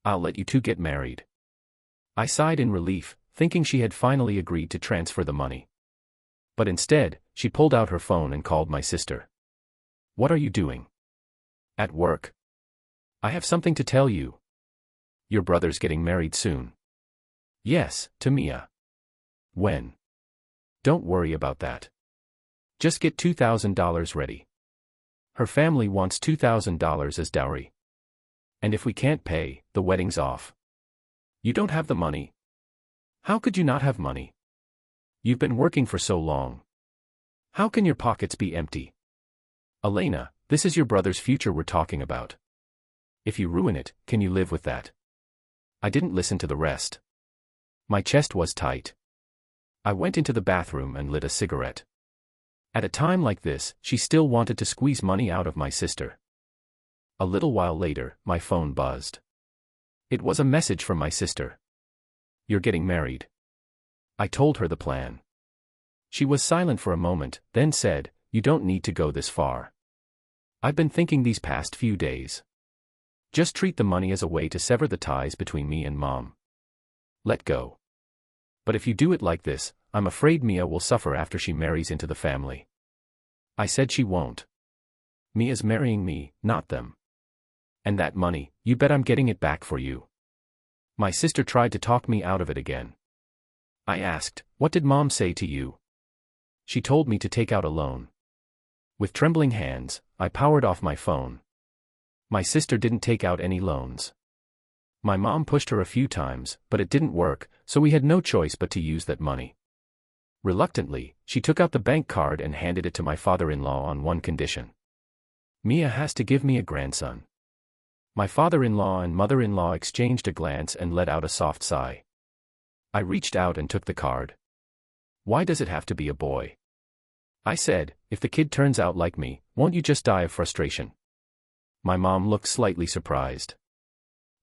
Speaker 1: I'll let you 2 get married. I sighed in relief, thinking she had finally agreed to transfer the money. But instead, she pulled out her phone and called my sister. What are you doing? At work. I have something to tell you. Your brother's getting married soon. Yes, to Mia. When? Don't worry about that. Just get $2,000 ready. Her family wants $2,000 as dowry. And if we can't pay, the wedding's off. You don't have the money. How could you not have money? You've been working for so long. How can your pockets be empty? Elena, this is your brother's future we're talking about. If you ruin it, can you live with that? I didn't listen to the rest. My chest was tight. I went into the bathroom and lit a cigarette. At a time like this, she still wanted to squeeze money out of my sister. A little while later, my phone buzzed. It was a message from my sister. You're getting married. I told her the plan. She was silent for a moment, then said, You don't need to go this far. I've been thinking these past few days. Just treat the money as a way to sever the ties between me and Mom. Let go. But if you do it like this, I'm afraid Mia will suffer after she marries into the family. I said she won't. Mia's marrying me, not them. And that money, you bet I'm getting it back for you. My sister tried to talk me out of it again. I asked, What did Mom say to you? She told me to take out a loan. With trembling hands, I powered off my phone. My sister didn't take out any loans. My mom pushed her a few times, but it didn't work, so we had no choice but to use that money. Reluctantly, she took out the bank card and handed it to my father-in-law on one condition. Mia has to give me a grandson. My father-in-law and mother-in-law exchanged a glance and let out a soft sigh. I reached out and took the card. Why does it have to be a boy? I said, if the kid turns out like me, won't you just die of frustration? My mom looked slightly surprised.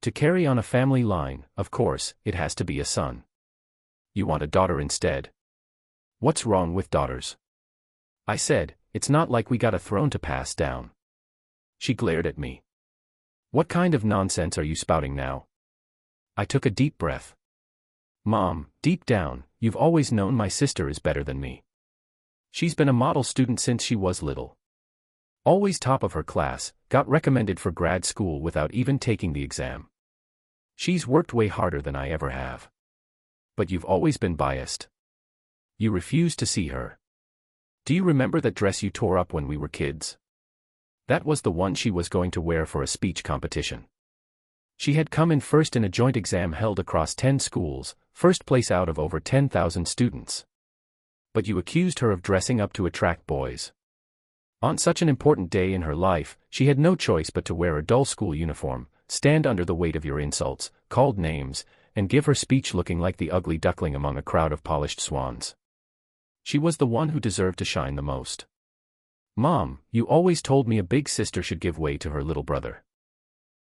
Speaker 1: To carry on a family line, of course, it has to be a son. You want a daughter instead? What's wrong with daughters? I said, it's not like we got a throne to pass down. She glared at me. What kind of nonsense are you spouting now? I took a deep breath. Mom, deep down, you've always known my sister is better than me. She's been a model student since she was little. Always top of her class, got recommended for grad school without even taking the exam. She's worked way harder than I ever have. But you've always been biased. You refused to see her. Do you remember that dress you tore up when we were kids? That was the one she was going to wear for a speech competition. She had come in first in a joint exam held across 10 schools, first place out of over 10,000 students. But you accused her of dressing up to attract boys. On such an important day in her life, she had no choice but to wear a dull school uniform, stand under the weight of your insults, called names, and give her speech looking like the ugly duckling among a crowd of polished swans. She was the one who deserved to shine the most. Mom, you always told me a big sister should give way to her little brother.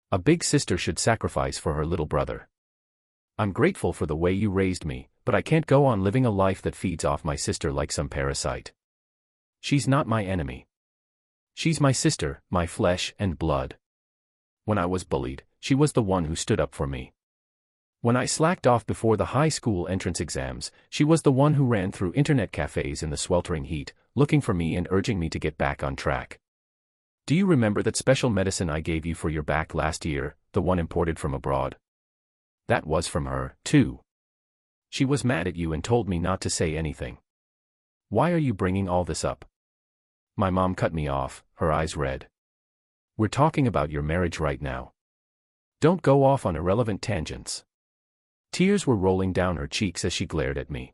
Speaker 1: A big sister should sacrifice for her little brother. I'm grateful for the way you raised me, but I can't go on living a life that feeds off my sister like some parasite. She's not my enemy. She's my sister, my flesh and blood. When I was bullied, she was the one who stood up for me. When I slacked off before the high school entrance exams, she was the one who ran through internet cafes in the sweltering heat, looking for me and urging me to get back on track. Do you remember that special medicine I gave you for your back last year, the one imported from abroad? That was from her, too. She was mad at you and told me not to say anything. Why are you bringing all this up? My mom cut me off, her eyes red. We're talking about your marriage right now. Don't go off on irrelevant tangents. Tears were rolling down her cheeks as she glared at me.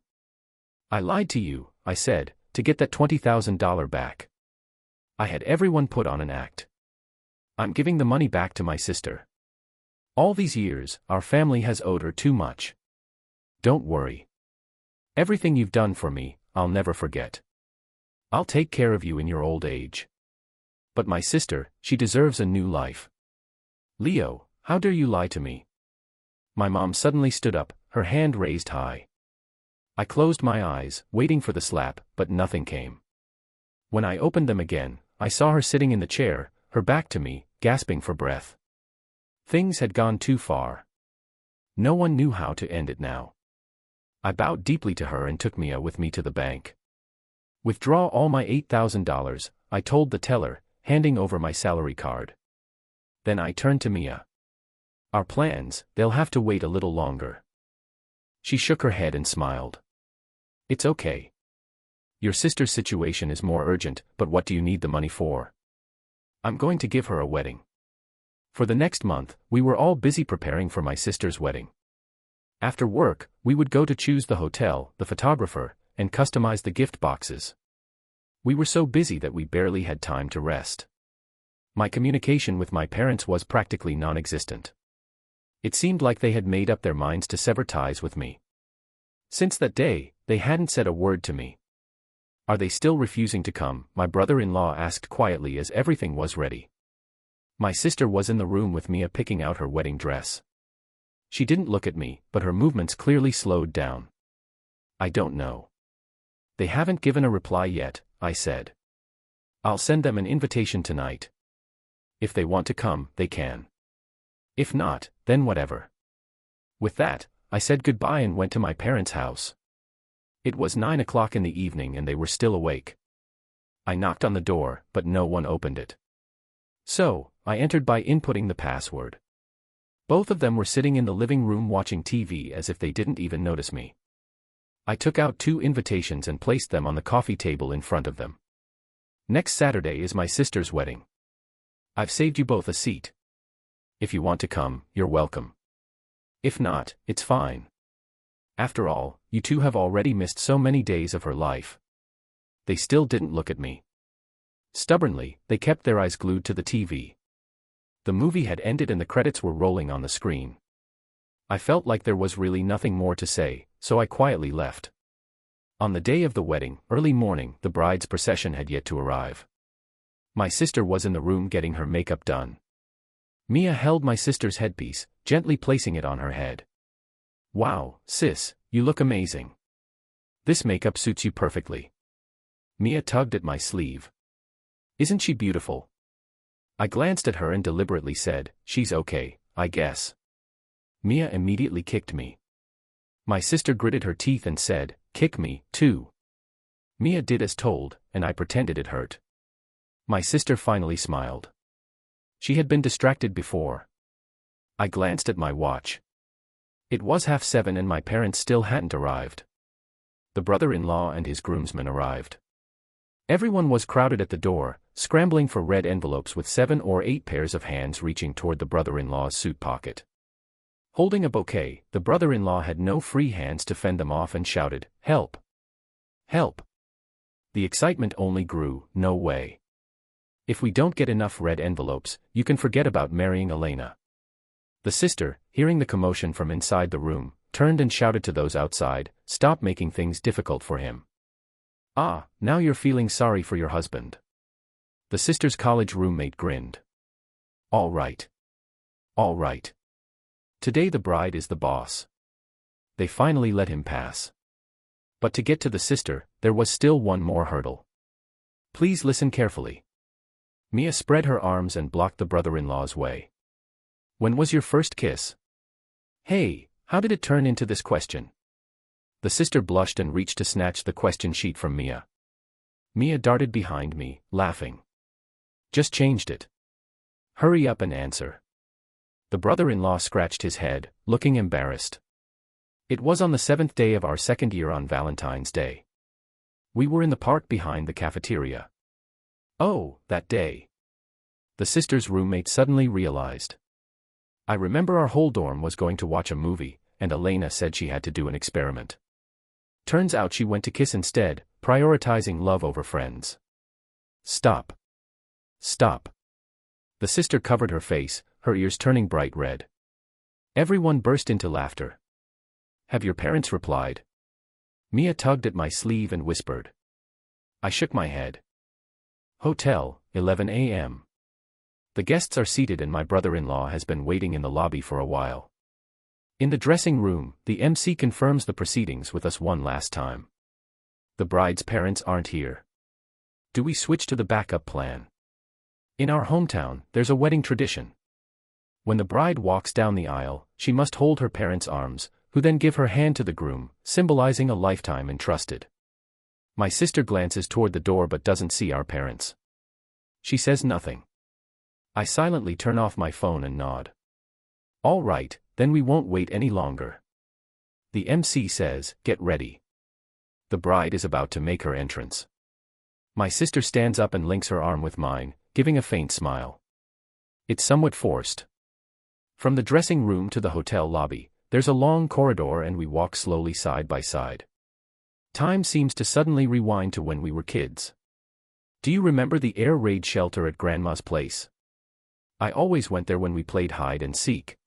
Speaker 1: I lied to you, I said, to get that $20,000 back. I had everyone put on an act. I'm giving the money back to my sister. All these years, our family has owed her too much. Don't worry. Everything you've done for me, I'll never forget. I'll take care of you in your old age. But my sister, she deserves a new life. Leo, how dare you lie to me? My mom suddenly stood up, her hand raised high. I closed my eyes, waiting for the slap, but nothing came. When I opened them again, I saw her sitting in the chair, her back to me, gasping for breath. Things had gone too far. No one knew how to end it now. I bowed deeply to her and took Mia with me to the bank. Withdraw all my $8,000, I told the teller, handing over my salary card. Then I turned to Mia. Our plans, they'll have to wait a little longer. She shook her head and smiled. It's okay. Your sister's situation is more urgent, but what do you need the money for? I'm going to give her a wedding. For the next month, we were all busy preparing for my sister's wedding. After work, we would go to choose the hotel, the photographer, and customize the gift boxes. We were so busy that we barely had time to rest. My communication with my parents was practically non-existent. It seemed like they had made up their minds to sever ties with me. Since that day, they hadn't said a word to me. Are they still refusing to come? My brother-in-law asked quietly as everything was ready. My sister was in the room with Mia picking out her wedding dress. She didn't look at me, but her movements clearly slowed down. I don't know. They haven't given a reply yet, I said. I'll send them an invitation tonight. If they want to come, they can. If not, then whatever. With that, I said goodbye and went to my parents' house. It was 9 o'clock in the evening and they were still awake. I knocked on the door, but no one opened it. So, I entered by inputting the password. Both of them were sitting in the living room watching TV as if they didn't even notice me. I took out 2 invitations and placed them on the coffee table in front of them. Next Saturday is my sister's wedding. I've saved you both a seat. If you want to come, you're welcome. If not, it's fine. After all, you two have already missed so many days of her life. They still didn't look at me. Stubbornly, they kept their eyes glued to the TV. The movie had ended and the credits were rolling on the screen. I felt like there was really nothing more to say, so I quietly left. On the day of the wedding, early morning, the bride's procession had yet to arrive. My sister was in the room getting her makeup done. Mia held my sister's headpiece, gently placing it on her head. Wow, sis, you look amazing. This makeup suits you perfectly. Mia tugged at my sleeve. Isn't she beautiful? I glanced at her and deliberately said, she's okay, I guess. Mia immediately kicked me. My sister gritted her teeth and said, "Kick me, too." Mia did as told, and I pretended it hurt. My sister finally smiled. She had been distracted before. I glanced at my watch. It was 7:30 and my parents still hadn't arrived. The brother-in-law and his groomsmen arrived. Everyone was crowded at the door, scrambling for red envelopes with 7 or 8 pairs of hands reaching toward the brother-in-law's suit pocket. Holding a bouquet, the brother-in-law had no free hands to fend them off and shouted, "Help! Help!" The excitement only grew. "No way. If we don't get enough red envelopes, you can forget about marrying Elena." The sister, hearing the commotion from inside the room, turned and shouted to those outside, "Stop making things difficult for him. Ah, now you're feeling sorry for your husband." The sister's college roommate grinned. "All right. All right. Today the bride is the boss." They finally let him pass. But to get to the sister, there was still one more hurdle. Please listen carefully. Mia spread her arms and blocked the brother-in-law's way. "When was your first kiss?" "Hey, how did it turn into this question?" The sister blushed and reached to snatch the question sheet from Mia. Mia darted behind me, laughing. "Just changed it. Hurry up and answer." The brother-in-law scratched his head, looking embarrassed. "It was on the 7th day of our second year on Valentine's Day. We were in the park behind the cafeteria." "Oh, that day." The sister's roommate suddenly realized. "I remember our whole dorm was going to watch a movie, and Elena said she had to do an experiment. Turns out she went to kiss instead, prioritizing love over friends." "Stop. Stop." The sister covered her face, her ears turning bright red. Everyone burst into laughter. "Have your parents replied?" Mia tugged at my sleeve and whispered. I shook my head. Hotel, 11 a.m. The guests are seated and my brother-in-law has been waiting in the lobby for a while. In the dressing room, the MC confirms the proceedings with us one last time. The bride's parents aren't here. Do we switch to the backup plan? In our hometown, there's a wedding tradition. When the bride walks down the aisle, she must hold her parents' arms, who then give her hand to the groom, symbolizing a lifetime entrusted. My sister glances toward the door but doesn't see our parents. She says nothing. I silently turn off my phone and nod. "All right, then we won't wait any longer." The MC says, "Get ready." The bride is about to make her entrance. My sister stands up and links her arm with mine, giving a faint smile. It's somewhat forced. From the dressing room to the hotel lobby, there's a long corridor and we walk slowly side by side. Time seems to suddenly rewind to when we were kids. Do you remember the air raid shelter at Grandma's place? I always went there when we played hide and seek.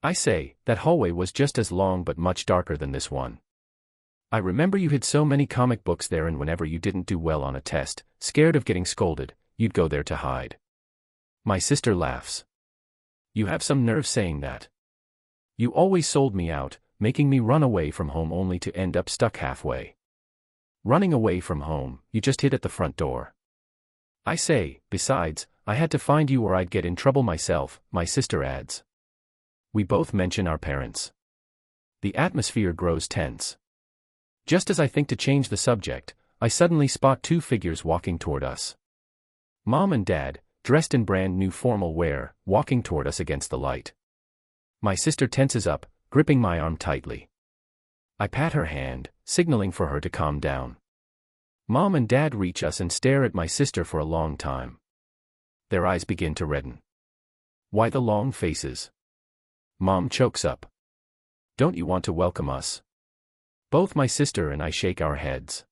Speaker 1: I say, that hallway was just as long but much darker than this one. I remember you hid so many comic books there, and whenever you didn't do well on a test, scared of getting scolded, you'd go there to hide. My sister laughs. You have some nerve saying that. You always sold me out, making me run away from home only to end up stuck halfway. Running away from home, you just hid at the front door. I say, besides, I had to find you or I'd get in trouble myself, my sister adds. We both mention our parents. The atmosphere grows tense. Just as I think to change the subject, I suddenly spot 2 figures walking toward us. Mom and Dad, dressed in brand new formal wear, walking toward us against the light. My sister tenses up, gripping my arm tightly. I pat her hand, signaling for her to calm down. Mom and Dad reach us and stare at my sister for a long time. Their eyes begin to redden. Why the long faces? Mom chokes up. Don't you want to welcome us? Both my sister and I shake our heads.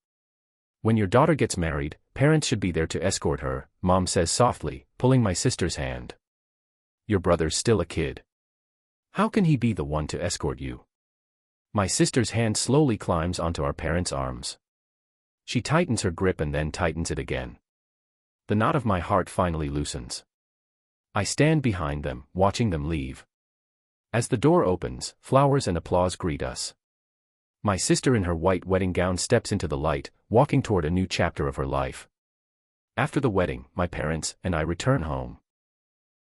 Speaker 1: When your daughter gets married, parents should be there to escort her, Mom says softly, pulling my sister's hand. Your brother's still a kid. How can he be the one to escort you? My sister's hand slowly climbs onto our parents' arms. She tightens her grip and then tightens it again. The knot of my heart finally loosens. I stand behind them, watching them leave. As the door opens, flowers and applause greet us. My sister in her white wedding gown steps into the light, walking toward a new chapter of her life. After the wedding, my parents and I return home.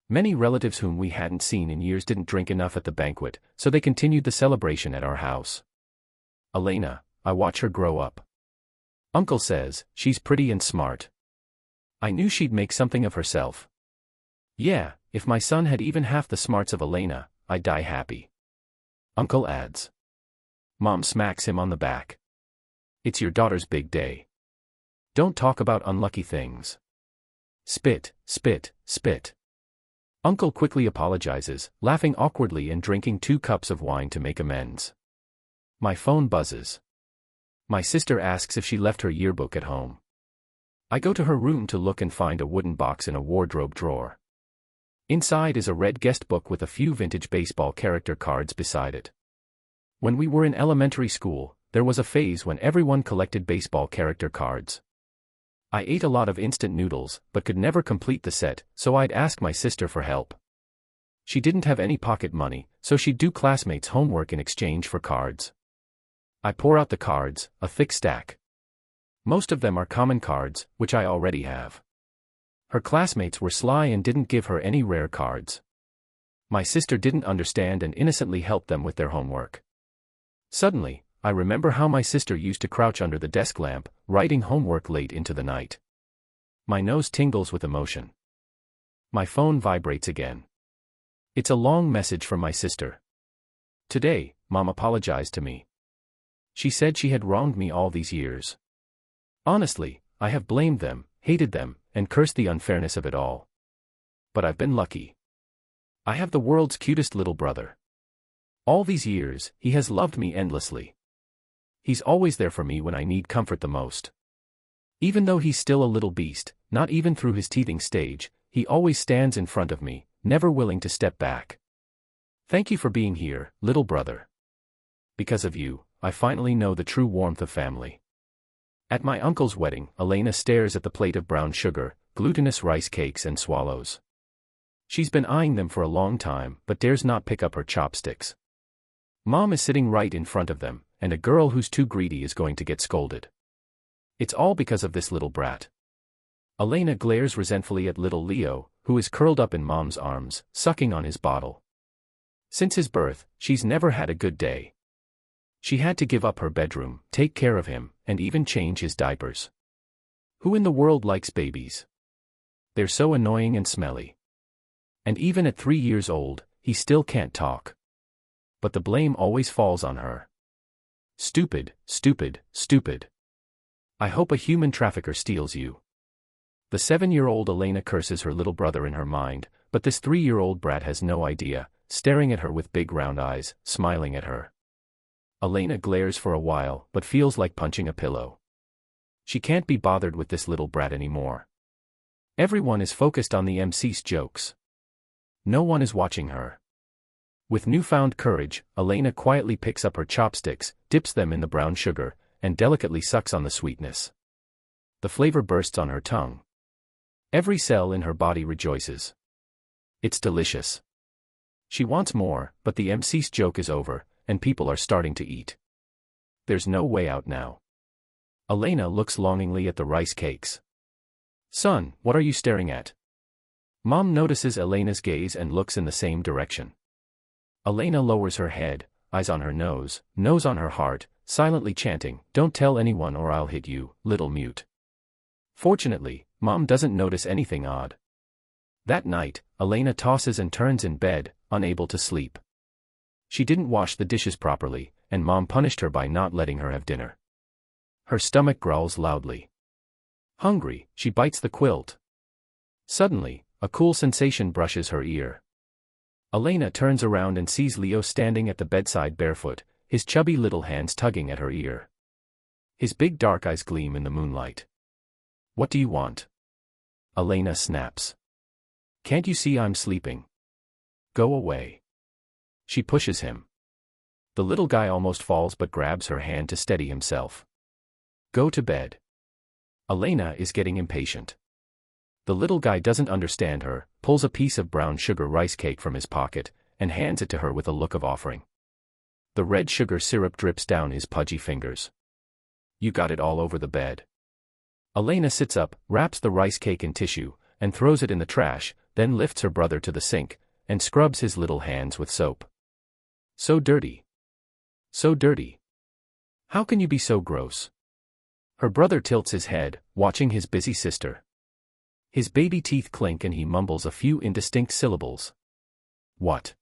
Speaker 1: Many relatives whom we hadn't seen in years didn't drink enough at the banquet, so they continued the celebration at our house. Elena, I watch her grow up. Uncle says, she's pretty and smart. I knew she'd make something of herself. Yeah, if my son had even half the smarts of Elena, I'd die happy. Uncle adds. Mom smacks him on the back. It's your daughter's big day. Don't talk about unlucky things. Spit, spit, spit. Uncle quickly apologizes, laughing awkwardly and drinking 2 cups of wine to make amends. My phone buzzes. My sister asks if she left her yearbook at home. I go to her room to look and find a wooden box in a wardrobe drawer. Inside is a red guest book with a few vintage baseball character cards beside it. When we were in elementary school, there was a phase when everyone collected baseball character cards. I ate a lot of instant noodles, but could never complete the set, so I'd ask my sister for help. She didn't have any pocket money, so she'd do classmates' homework in exchange for cards. I pour out the cards, a thick stack. Most of them are common cards, which I already have. Her classmates were sly and didn't give her any rare cards. My sister didn't understand and innocently helped them with their homework. Suddenly, I remember how my sister used to crouch under the desk lamp, writing homework late into the night. My nose tingles with emotion. My phone vibrates again. It's a long message from my sister. Today, Mom apologized to me. She said she had wronged me all these years. Honestly, I have blamed them, hated them, and cursed the unfairness of it all. But I've been lucky. I have the world's cutest little brother. All these years, he has loved me endlessly. He's always there for me when I need comfort the most. Even though he's still a little beast, not even through his teething stage, he always stands in front of me, never willing to step back. Thank you for being here, little brother. Because of you, I finally know the true warmth of family. At my uncle's wedding, Elena stares at the plate of brown sugar, glutinous rice cakes and swallows. She's been eyeing them for a long time, but dares not pick up her chopsticks. Mom is sitting right in front of them, and a girl who's too greedy is going to get scolded. It's all because of this little brat. Elena glares resentfully at little Leo, who is curled up in Mom's arms, sucking on his bottle. Since his birth, she's never had a good day. She had to give up her bedroom, take care of him, and even change his diapers. Who in the world likes babies? They're so annoying and smelly. And even at 3 years old, he still can't talk. But the blame always falls on her. Stupid, stupid, stupid. I hope a human trafficker steals you. The 7-year-old Elena curses her little brother in her mind, but this 3-year-old brat has no idea, staring at her with big round eyes, smiling at her. Elena glares for a while, but feels like punching a pillow. She can't be bothered with this little brat anymore. Everyone is focused on the MC's jokes. No one is watching her. With newfound courage, Elena quietly picks up her chopsticks, dips them in the brown sugar, and delicately sucks on the sweetness. The flavor bursts on her tongue. Every cell in her body rejoices. It's delicious. She wants more, but the MC's joke is over, and people are starting to eat. There's no way out now. Elena looks longingly at the rice cakes. Son, what are you staring at? Mom notices Elena's gaze and looks in the same direction. Elena lowers her head, eyes on her nose on her heart, silently chanting, "Don't tell anyone or I'll hit you, little mute." Fortunately, Mom doesn't notice anything odd. That night, Elena tosses and turns in bed, unable to sleep. She didn't wash the dishes properly, and Mom punished her by not letting her have dinner. Her stomach growls loudly. Hungry, she bites the quilt. Suddenly, a cool sensation brushes her ear. Elena turns around and sees Leo standing at the bedside barefoot, his chubby little hands tugging at her ear. His big dark eyes gleam in the moonlight. What do you want? Elena snaps. Can't you see I'm sleeping? Go away. She pushes him. The little guy almost falls but grabs her hand to steady himself. Go to bed. Elena is getting impatient. The little guy doesn't understand her, pulls a piece of brown sugar rice cake from his pocket, and hands it to her with a look of offering. The red sugar syrup drips down his pudgy fingers. You got it all over the bed. Elena sits up, wraps the rice cake in tissue, and throws it in the trash, then lifts her brother to the sink, and scrubs his little hands with soap. So dirty. So dirty. How can you be so gross? Her brother tilts his head, watching his busy sister. His baby teeth clink and he mumbles a few indistinct syllables. What?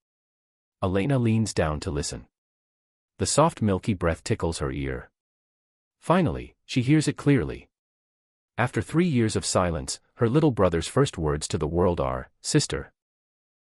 Speaker 1: Elena leans down to listen. The soft milky breath tickles her ear. Finally, she hears it clearly. After 3 years of silence, her little brother's first words to the world are, "Sister."